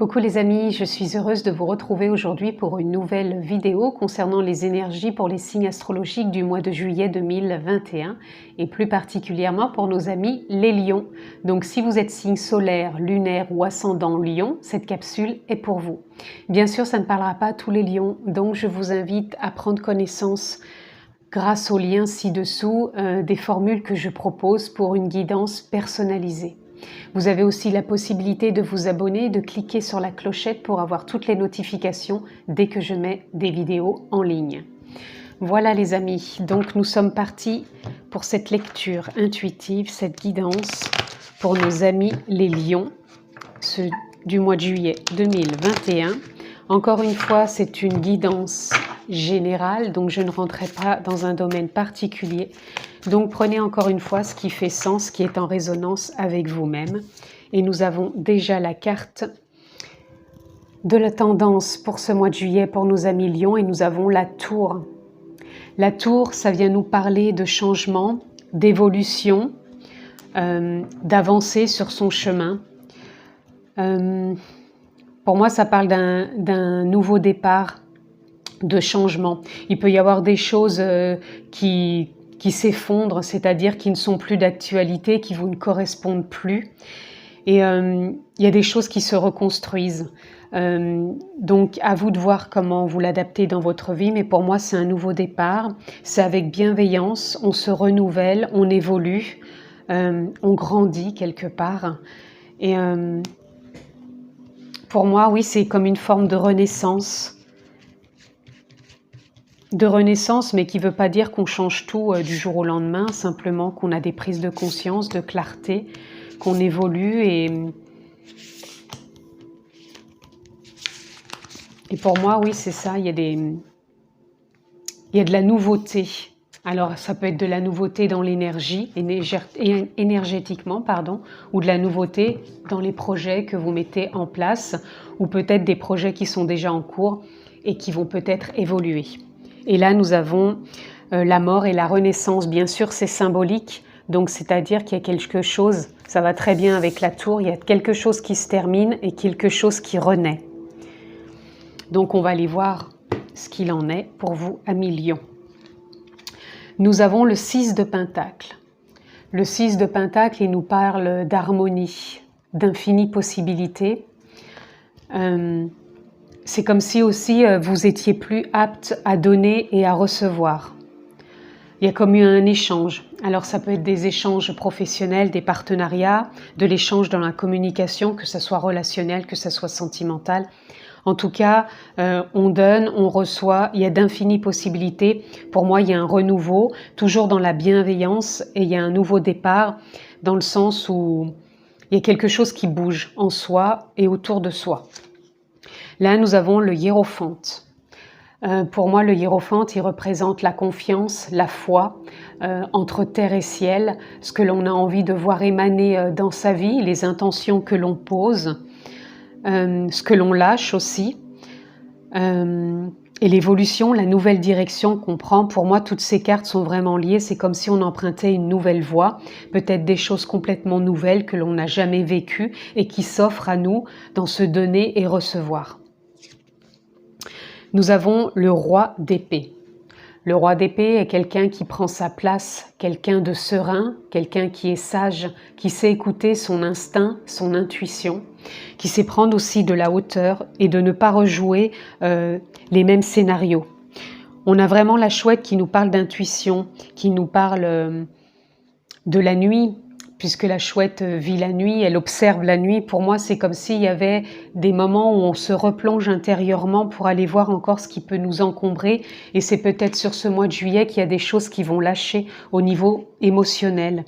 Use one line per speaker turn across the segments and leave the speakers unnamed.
Coucou les amis, je suis heureuse de vous retrouver aujourd'hui pour une nouvelle vidéo concernant les énergies pour les signes astrologiques du mois de juillet 2021 et plus particulièrement pour nos amis les lions. Donc si vous êtes signe solaire, lunaire ou ascendant lion, cette capsule est pour vous. Bien sûr, ça ne parlera pas à tous les lions, donc je vous invite à prendre connaissance grâce au lien ci-dessous des formules que je propose pour une guidance personnalisée. Vous avez aussi la possibilité de vous abonner et de cliquer sur la clochette pour avoir toutes les notifications dès que je mets des vidéos en ligne. Voilà les amis, donc nous sommes partis pour cette lecture intuitive, cette guidance pour nos amis les lions, du mois de juillet 2021. Encore une fois, c'est une guidance générale, donc je ne rentrerai pas dans un domaine particulier. Donc prenez encore une fois ce qui fait sens, ce qui est en résonance avec vous-même. Et nous avons déjà la carte de la tendance pour ce mois de juillet pour nos amis lions et nous avons la tour. La tour, ça vient nous parler de changement, d'évolution, d'avancer sur son chemin. Pour moi, ça parle d'un nouveau départ, de changement. Il peut y avoir des choses qui s'effondrent, c'est-à-dire qui ne sont plus d'actualité, qui vous ne correspondent plus. Et il y a des choses qui se reconstruisent. Donc, à vous de voir comment vous l'adaptez dans votre vie. Mais pour moi, c'est un nouveau départ. C'est avec bienveillance, on se renouvelle, on évolue, on grandit quelque part. Et pour moi, oui, c'est comme une forme de renaissance. Mais qui ne veut pas dire qu'on change tout du jour au lendemain, simplement qu'on a des prises de conscience, de clarté, qu'on évolue et pour moi, oui, c'est ça, il y a de la nouveauté. Alors, ça peut être de la nouveauté dans l'énergie, énergétiquement, ou de la nouveauté dans les projets que vous mettez en place, ou peut-être des projets qui sont déjà en cours et qui vont peut-être évoluer. Et là, nous avons la mort et la renaissance. Bien sûr, c'est symbolique, donc c'est-à-dire qu'il y a quelque chose, ça va très bien avec la tour, il y a quelque chose qui se termine et quelque chose qui renaît. Donc, on va aller voir ce qu'il en est pour vous, amis lions. Nous avons le 6 de Pentacle. Le 6 de Pentacle, il nous parle d'harmonie, d'infinies possibilités. C'est comme si aussi vous étiez plus apte à donner et à recevoir. Il y a comme eu un échange. Alors ça peut être des échanges professionnels, des partenariats, de l'échange dans la communication, que ce soit relationnel, que ce soit sentimental. En tout cas, on donne, on reçoit, il y a d'infinies possibilités. Pour moi, il y a un renouveau, toujours dans la bienveillance, et il y a un nouveau départ, dans le sens où il y a quelque chose qui bouge en soi et autour de soi. Là, nous avons le hiérophante. Pour moi, le hiérophante, il représente la confiance, la foi entre terre et ciel, ce que l'on a envie de voir émaner dans sa vie, les intentions que l'on pose, ce que l'on lâche aussi, et l'évolution, la nouvelle direction qu'on prend. Pour moi, toutes ces cartes sont vraiment liées. C'est comme si on empruntait une nouvelle voie, peut-être des choses complètement nouvelles que l'on n'a jamais vécues et qui s'offrent à nous dans ce donner et recevoir. Nous avons le roi d'épée. Le roi d'épée est quelqu'un qui prend sa place, quelqu'un de serein, quelqu'un qui est sage, qui sait écouter son instinct, son intuition, qui sait prendre aussi de la hauteur et de ne pas rejouer les mêmes scénarios. On a vraiment la chouette qui nous parle d'intuition, qui nous parle de la nuit, puisque la chouette vit la nuit, elle observe la nuit. Pour moi, c'est comme s'il y avait des moments où on se replonge intérieurement pour aller voir encore ce qui peut nous encombrer. Et c'est peut-être sur ce mois de juillet qu'il y a des choses qui vont lâcher au niveau émotionnel.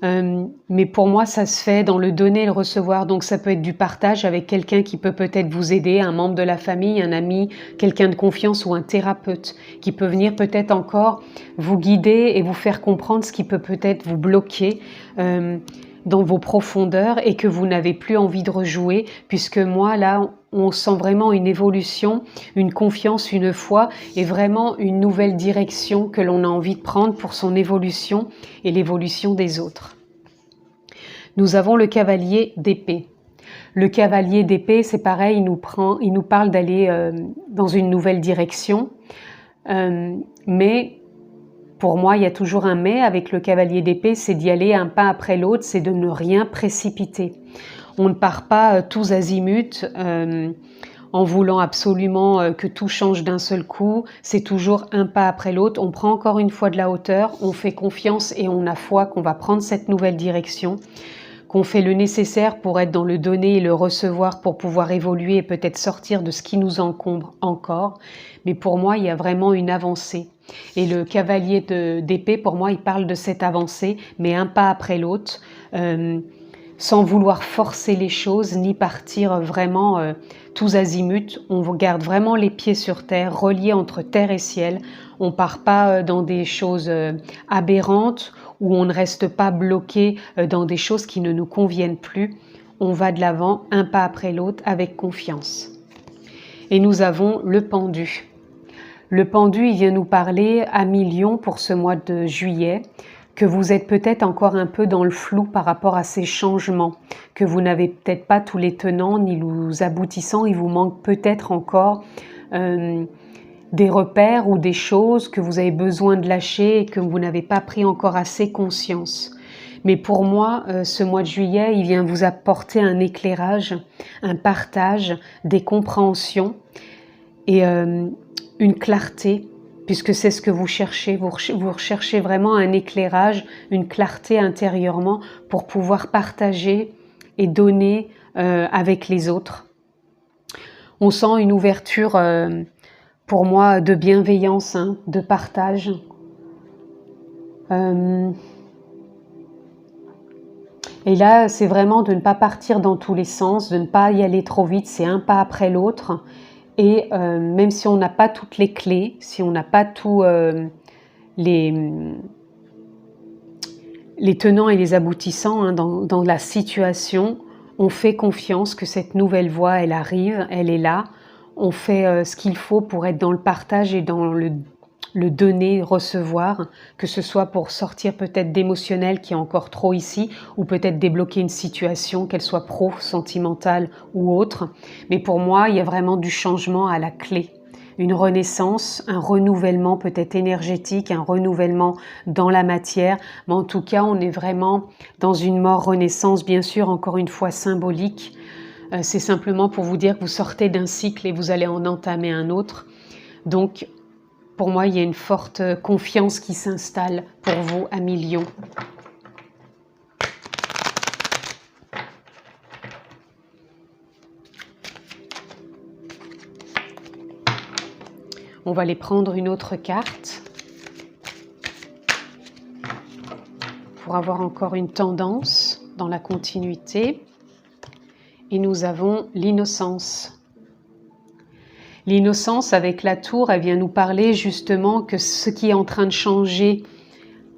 Mais pour moi, ça se fait dans le donner et le recevoir. Donc ça peut être du partage avec quelqu'un qui peut peut-être vous aider, un membre de la famille, un ami, quelqu'un de confiance ou un thérapeute qui peut venir peut-être encore vous guider et vous faire comprendre ce qui peut peut-être vous bloquer dans vos profondeurs et que vous n'avez plus envie de rejouer, puisque moi, là, on sent vraiment une évolution, une confiance, une foi et vraiment une nouvelle direction que l'on a envie de prendre pour son évolution et l'évolution des autres. Nous avons le cavalier d'épée. Le cavalier d'épée, c'est pareil, il nous parle d'aller dans une nouvelle direction. Mais pour moi, il y a toujours un mais avec le cavalier d'épée, c'est d'y aller un pas après l'autre, c'est de ne rien précipiter. On ne part pas tous azimuts en voulant absolument que tout change d'un seul coup. C'est toujours un pas après l'autre. On prend encore une fois de la hauteur, on fait confiance et on a foi qu'on va prendre cette nouvelle direction, qu'on fait le nécessaire pour être dans le donner et le recevoir pour pouvoir évoluer et peut-être sortir de ce qui nous encombre encore. Mais pour moi, il y a vraiment une avancée. Et le cavalier d'épée, pour moi, il parle de cette avancée, mais un pas après l'autre, sans vouloir forcer les choses, ni partir vraiment tous azimuts. On garde vraiment les pieds sur terre, reliés entre terre et ciel. On ne part pas dans des choses aberrantes, où on ne reste pas bloqué dans des choses qui ne nous conviennent plus. On va de l'avant, un pas après l'autre, avec confiance. Et nous avons le pendu. Le pendu, il vient nous parler à millions pour ce mois de juillet, que vous êtes peut-être encore un peu dans le flou par rapport à ces changements, que vous n'avez peut-être pas tous les tenants ni les aboutissants, il vous manque peut-être encore des repères ou des choses que vous avez besoin de lâcher et que vous n'avez pas pris encore assez conscience. Mais pour moi, ce mois de juillet, il vient vous apporter un éclairage, un partage, des compréhensions et une clarté, puisque c'est ce que vous cherchez. Vous recherchez vraiment un éclairage, une clarté intérieurement pour pouvoir partager et donner avec les autres. On sent une ouverture, pour moi, de bienveillance, hein, de partage. Et là, c'est vraiment de ne pas partir dans tous les sens, de ne pas y aller trop vite, c'est un pas après l'autre. Et même si on n'a pas toutes les clés, si on n'a pas tous les tenants et les aboutissants hein, dans la situation, on fait confiance que cette nouvelle voie, elle arrive, elle est là. On fait ce qu'il faut pour être dans le partage et dans le donner, recevoir, que ce soit pour sortir peut-être d'émotionnel qui est encore trop ici, ou peut-être débloquer une situation, qu'elle soit pro, sentimentale ou autre. Mais pour moi, il y a vraiment du changement à la clé. Une renaissance, un renouvellement peut-être énergétique, un renouvellement dans la matière. Mais en tout cas, on est vraiment dans une mort-renaissance, bien sûr, encore une fois symbolique. C'est simplement pour vous dire que vous sortez d'un cycle et vous allez en entamer un autre. Donc, pour moi, il y a une forte confiance qui s'installe pour vous à millions. On va aller prendre une autre carte pour avoir encore une tendance dans la continuité. Et nous avons l'innocence. L'innocence avec la tour, elle vient nous parler justement que ce qui est en train de changer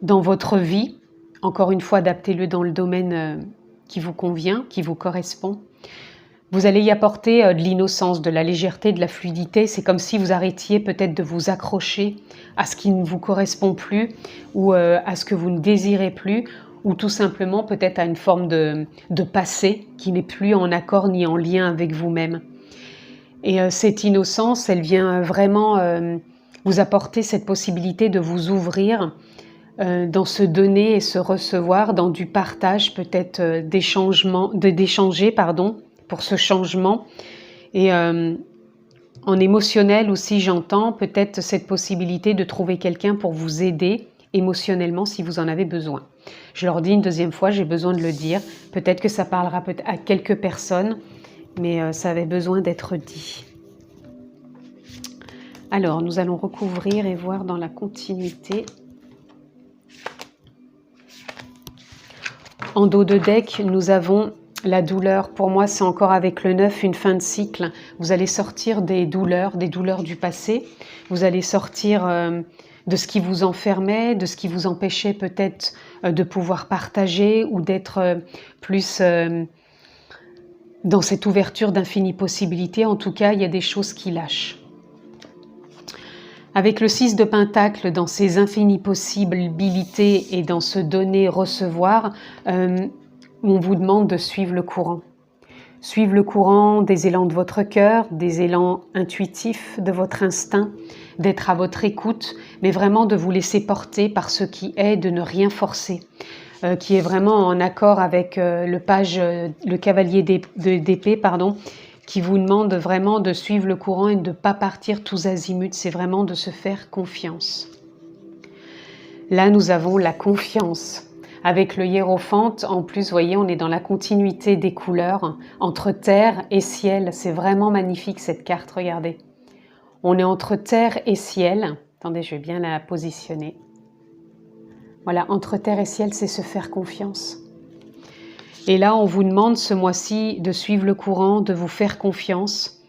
dans votre vie, encore une fois, adaptez-le dans le domaine qui vous convient, qui vous correspond. Vous allez y apporter de l'innocence, de la légèreté, de la fluidité. C'est comme si vous arrêtiez peut-être de vous accrocher à ce qui ne vous correspond plus ou à ce que vous ne désirez plus ou tout simplement peut-être à une forme de passé qui n'est plus en accord ni en lien avec vous-même. Et cette innocence, elle vient vraiment vous apporter cette possibilité de vous ouvrir dans ce donner et ce recevoir, dans du partage peut-être d'échanger pour ce changement. Et en émotionnel aussi, j'entends peut-être cette possibilité de trouver quelqu'un pour vous aider émotionnellement si vous en avez besoin. Je leur dis une deuxième fois, j'ai besoin de le dire. Peut-être que ça parlera à quelques personnes, mais ça avait besoin d'être dit. Alors, nous allons recouvrir et voir dans la continuité. En dos de deck, nous avons la douleur. Pour moi, c'est encore avec le 9, une fin de cycle. Vous allez sortir des douleurs du passé. Vous allez sortir de ce qui vous enfermait, de ce qui vous empêchait peut-être de pouvoir partager ou d'être plus dans cette ouverture d'infinies possibilités. En tout cas, il y a des choses qui lâchent. Avec le 6 de Pentacle, dans ces infinies possibilités et dans ce donner-recevoir, on vous demande de suivre le courant. suivre le courant des élans de votre cœur, des élans intuitifs de votre instinct, d'être à votre écoute, mais vraiment de vous laisser porter par ce qui est, de ne rien forcer, qui est vraiment en accord avec le cavalier d'épée, qui vous demande vraiment de suivre le courant et de ne pas partir tous azimuts, c'est vraiment de se faire confiance. Là, nous avons la confiance. Avec le hiérophante, en plus, vous voyez, on est dans la continuité des couleurs, entre terre et ciel. C'est vraiment magnifique cette carte, regardez. On est entre terre et ciel. Attendez, je vais bien la positionner. Voilà, entre terre et ciel, c'est se faire confiance. Et là, on vous demande ce mois-ci de suivre le courant, de vous faire confiance,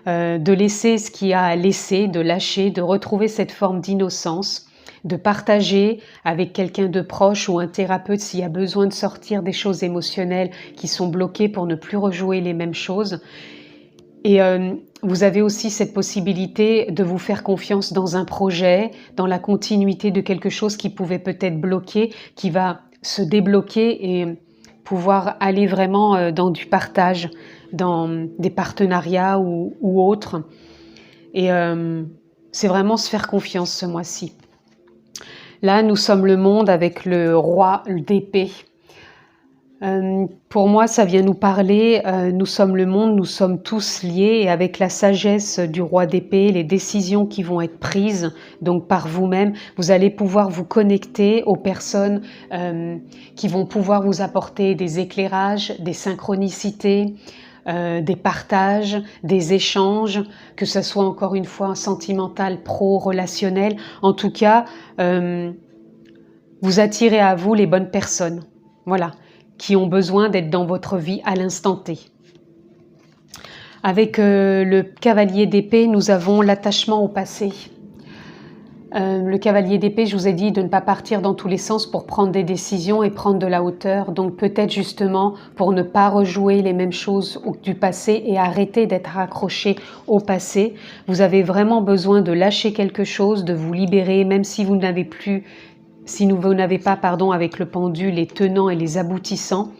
de laisser ce qu'il y a à laisser, de lâcher, de retrouver cette forme d'innocence, de partager avec quelqu'un de proche ou un thérapeute s'il y a besoin de sortir des choses émotionnelles qui sont bloquées pour ne plus rejouer les mêmes choses. Et vous avez aussi cette possibilité de vous faire confiance dans un projet, dans la continuité de quelque chose qui pouvait peut-être bloquer, qui va se débloquer et pouvoir aller vraiment dans du partage, dans des partenariats ou autres. Et c'est vraiment se faire confiance ce mois-ci. Là, nous sommes le monde avec le roi d'épée. Pour moi, ça vient nous parler, nous sommes le monde, nous sommes tous liés, et avec la sagesse du roi d'épée, les décisions qui vont être prises donc par vous-même, vous allez pouvoir vous connecter aux personnes qui vont pouvoir vous apporter des éclairages, des synchronicités, des partages, des échanges, que ce soit encore une fois sentimental, pro-relationnel. En tout cas, vous attirez à vous les bonnes personnes, voilà, qui ont besoin d'être dans votre vie à l'instant T. Avec le cavalier d'épée, nous avons l'attachement au passé. Le cavalier d'épée, je vous ai dit de ne pas partir dans tous les sens pour prendre des décisions et prendre de la hauteur. Donc peut-être justement pour ne pas rejouer les mêmes choses du passé et arrêter d'être accroché au passé. Vous avez vraiment besoin de lâcher quelque chose, de vous libérer, même si vous n'avez plus, vous n'avez pas, avec le pendule, les tenants et les aboutissants.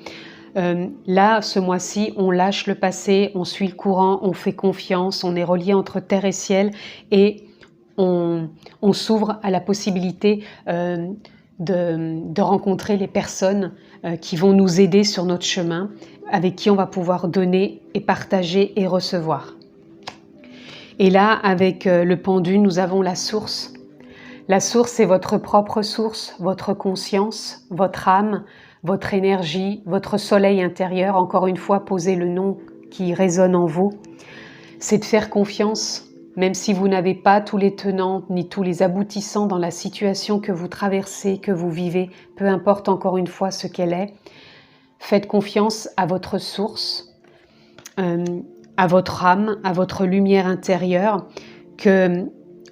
Là, ce mois-ci, on lâche le passé, on suit le courant, on fait confiance, on est relié entre terre et ciel et on s'ouvre à la possibilité de rencontrer les personnes qui vont nous aider sur notre chemin, avec qui on va pouvoir donner et partager et recevoir. Et là, avec le pendule, nous avons la source. La source, c'est votre propre source, votre conscience, votre âme, votre énergie, votre soleil intérieur. Encore une fois, posez le nom qui résonne en vous. C'est de faire confiance. Même si vous n'avez pas tous les tenants ni tous les aboutissants dans la situation que vous traversez, que vous vivez, peu importe encore une fois ce qu'elle est, faites confiance à votre source, à votre âme, à votre lumière intérieure, que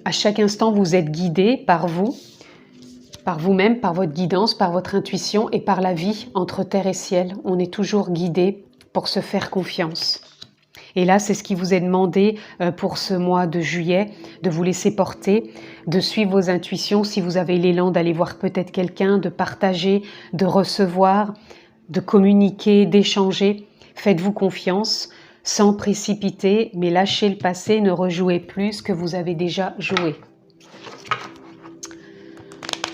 à chaque instant vous êtes guidé par vous, par vous-même, par votre guidance, par votre intuition et par la vie entre terre et ciel. On est toujours guidé pour se faire confiance. Et là, c'est ce qui vous est demandé pour ce mois de juillet, de vous laisser porter, de suivre vos intuitions, si vous avez l'élan d'aller voir peut-être quelqu'un, de partager, de recevoir, de communiquer, d'échanger. Faites-vous confiance, sans précipiter, mais lâchez le passé, ne rejouez plus ce que vous avez déjà joué.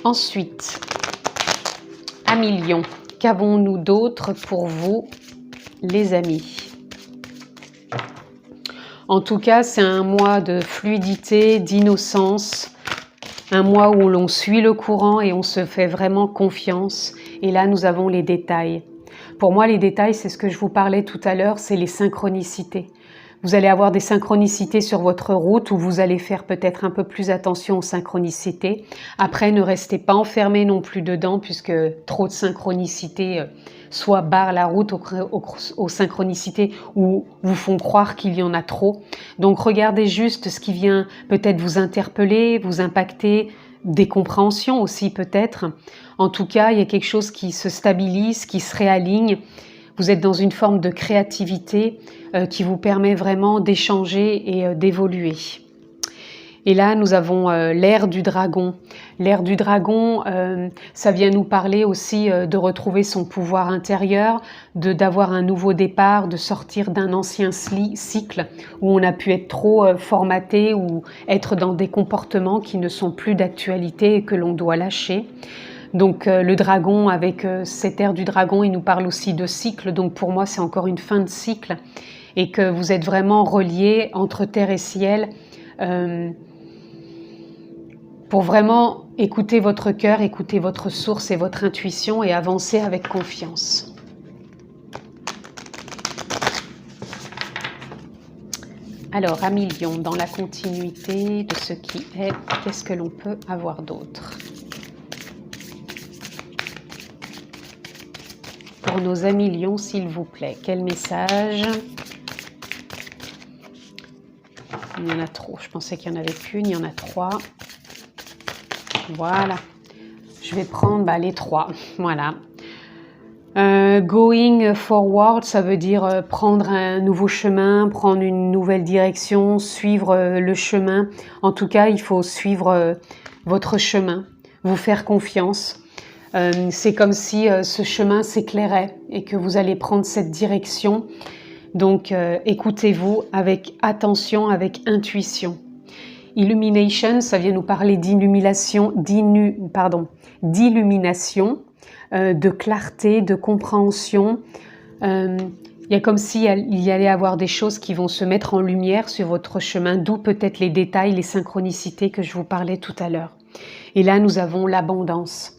Ensuite, amis lions, qu'avons-nous d'autre pour vous, les amis ? En tout cas, c'est un mois de fluidité, d'innocence, un mois où l'on suit le courant et on se fait vraiment confiance. Et là, nous avons les détails. Pour moi, les détails, c'est ce que je vous parlais tout à l'heure, c'est les synchronicités. Vous allez avoir des synchronicités sur votre route où vous allez faire peut-être un peu plus attention aux synchronicités. Après, ne restez pas enfermé non plus dedans puisque trop de synchronicités soit barrent la route aux synchronicités ou vous font croire qu'il y en a trop. Donc regardez juste ce qui vient peut-être vous interpeller, vous impacter, des compréhensions aussi peut-être. En tout cas, il y a quelque chose qui se stabilise, qui se réaligne. Vous êtes dans une forme de créativité qui vous permet vraiment d'échanger et d'évoluer. Et là, nous avons l'ère du dragon. L'ère du dragon, ça vient nous parler aussi de retrouver son pouvoir intérieur, d'avoir un nouveau départ, de sortir d'un ancien cycle où on a pu être trop formaté ou être dans des comportements qui ne sont plus d'actualité et que l'on doit lâcher. Donc le dragon, avec cette ère du dragon, il nous parle aussi de cycle. Donc pour moi, c'est encore une fin de cycle et que vous êtes vraiment reliés entre terre et ciel. Pour vraiment écouter votre cœur, écouter votre source et votre intuition et avancer avec confiance. Alors, amis lions, dans la continuité de ce qui est, qu'est-ce que l'on peut avoir d'autre? Pour nos amis lions, s'il vous plaît, quel message? Il y en a trop, je pensais qu'il n'y en avait qu'une, il y en a 3. Voilà, je vais prendre les 3, voilà. Going forward, ça veut dire prendre un nouveau chemin, prendre une nouvelle direction, suivre le chemin. En tout cas, il faut suivre votre chemin, vous faire confiance. C'est comme si ce chemin s'éclairait et que vous allez prendre cette direction. Donc, écoutez-vous avec attention, avec intuition. Illumination, ça vient nous parler d'illumination, de clarté, de compréhension. Il y a comme s'il y allait avoir des choses qui vont se mettre en lumière sur votre chemin, d'où peut-être les détails, les synchronicités que je vous parlais tout à l'heure. Et là, nous avons l'abondance.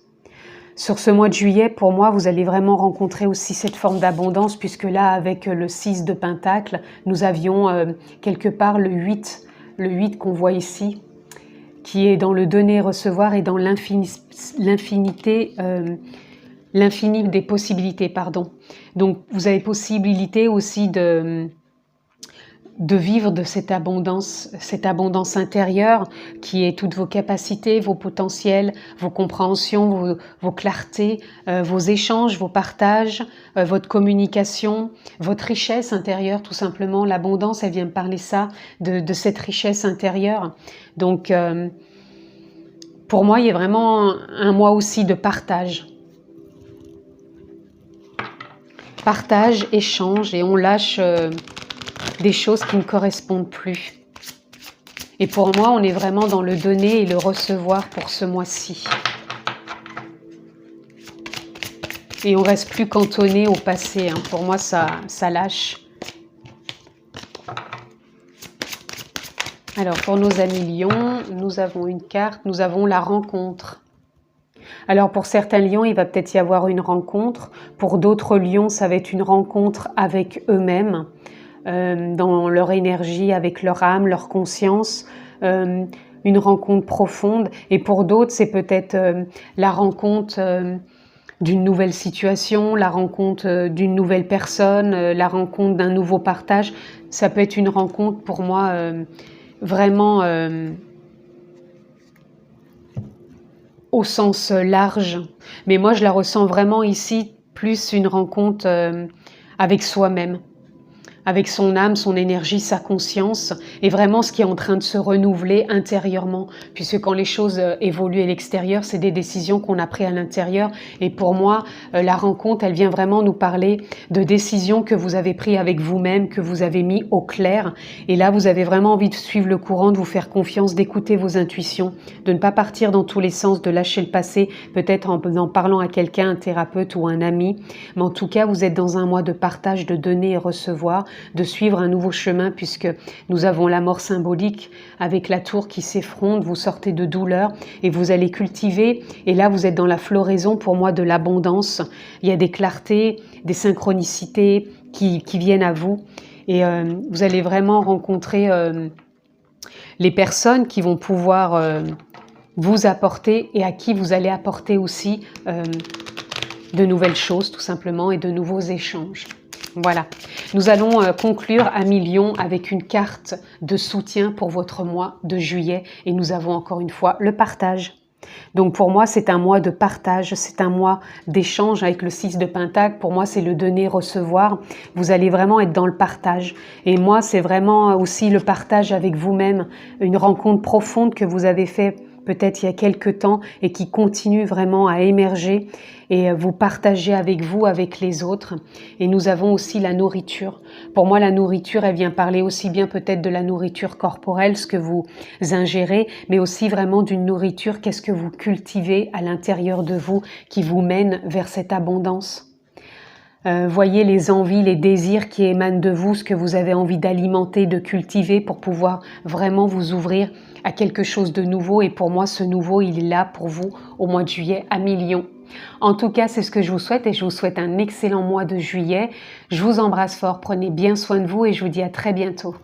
Sur ce mois de juillet, pour moi, vous allez vraiment rencontrer aussi cette forme d'abondance, puisque là, avec le 6 de Pentacle, nous avions quelque part le 8 qu'on voit ici, qui est dans le donner-recevoir et dans l'infini des possibilités, pardon. Donc, vous avez possibilité aussi de vivre de cette abondance intérieure qui est toutes vos capacités, vos potentiels, vos compréhensions, vos clartés, vos échanges, vos partages, votre communication, votre richesse intérieure, tout simplement. L'abondance, elle vient me parler de cette richesse intérieure. Donc, pour moi, il y a vraiment un mois aussi de partage. Partage, échange, et on lâche des choses qui ne correspondent plus. Et pour moi, on est vraiment dans le donner et le recevoir pour ce mois-ci. Et on ne reste plus cantonné au passé. Pour moi, ça lâche. Alors, pour nos amis lions, nous avons une carte, nous avons la rencontre. Alors, pour certains lions, il va peut-être y avoir une rencontre. Pour d'autres lions, ça va être une rencontre avec eux-mêmes. Dans leur énergie, avec leur âme, leur conscience, une rencontre profonde. Et pour d'autres, c'est peut-être la rencontre d'une nouvelle situation, la rencontre d'une nouvelle personne, la rencontre d'un nouveau partage. Ça peut être une rencontre pour moi vraiment au sens large. Mais moi, je la ressens vraiment ici, plus une rencontre avec soi-même, avec son âme, son énergie, sa conscience, et vraiment ce qui est en train de se renouveler intérieurement, puisque quand les choses évoluent à l'extérieur, c'est des décisions qu'on a prises à l'intérieur, et pour moi, la rencontre, elle vient vraiment nous parler de décisions que vous avez prises avec vous-même, que vous avez mis au clair, et là, vous avez vraiment envie de suivre le courant, de vous faire confiance, d'écouter vos intuitions, de ne pas partir dans tous les sens, de lâcher le passé, peut-être en parlant à quelqu'un, un thérapeute ou un ami, mais en tout cas, vous êtes dans un mois de partage, de donner et recevoir, de suivre un nouveau chemin, puisque nous avons la mort symbolique avec la tour qui s'effronte, vous sortez de douleur et vous allez cultiver, et là vous êtes dans la floraison pour moi de l'abondance. Il y a des clartés, des synchronicités qui viennent à vous, et vous allez vraiment rencontrer les personnes qui vont pouvoir vous apporter et à qui vous allez apporter aussi de nouvelles choses tout simplement et de nouveaux échanges. Voilà, nous allons conclure, amis lions, avec une carte de soutien pour votre mois de juillet, et nous avons encore une fois le partage. Donc pour moi, c'est un mois de partage, c'est un mois d'échange avec le 6 de Pentacle. Pour moi, c'est le donner-recevoir. Vous allez vraiment être dans le partage. Et moi, c'est vraiment aussi le partage avec vous-même, une rencontre profonde que vous avez fait peut-être il y a quelques temps et qui continue vraiment à émerger et vous partagez avec vous, avec les autres. Et nous avons aussi la nourriture. Pour moi, la nourriture, elle vient parler aussi bien peut-être de la nourriture corporelle, ce que vous ingérez, mais aussi vraiment d'une nourriture, qu'est-ce que vous cultivez à l'intérieur de vous qui vous mène vers cette abondance. Voyez les envies, les désirs qui émanent de vous, ce que vous avez envie d'alimenter, de cultiver pour pouvoir vraiment vous ouvrir à quelque chose de nouveau. Et pour moi, ce nouveau, il est là pour vous au mois de juillet à millions. En tout cas, c'est ce que je vous souhaite et je vous souhaite un excellent mois de juillet. Je vous embrasse fort, prenez bien soin de vous et je vous dis à très bientôt.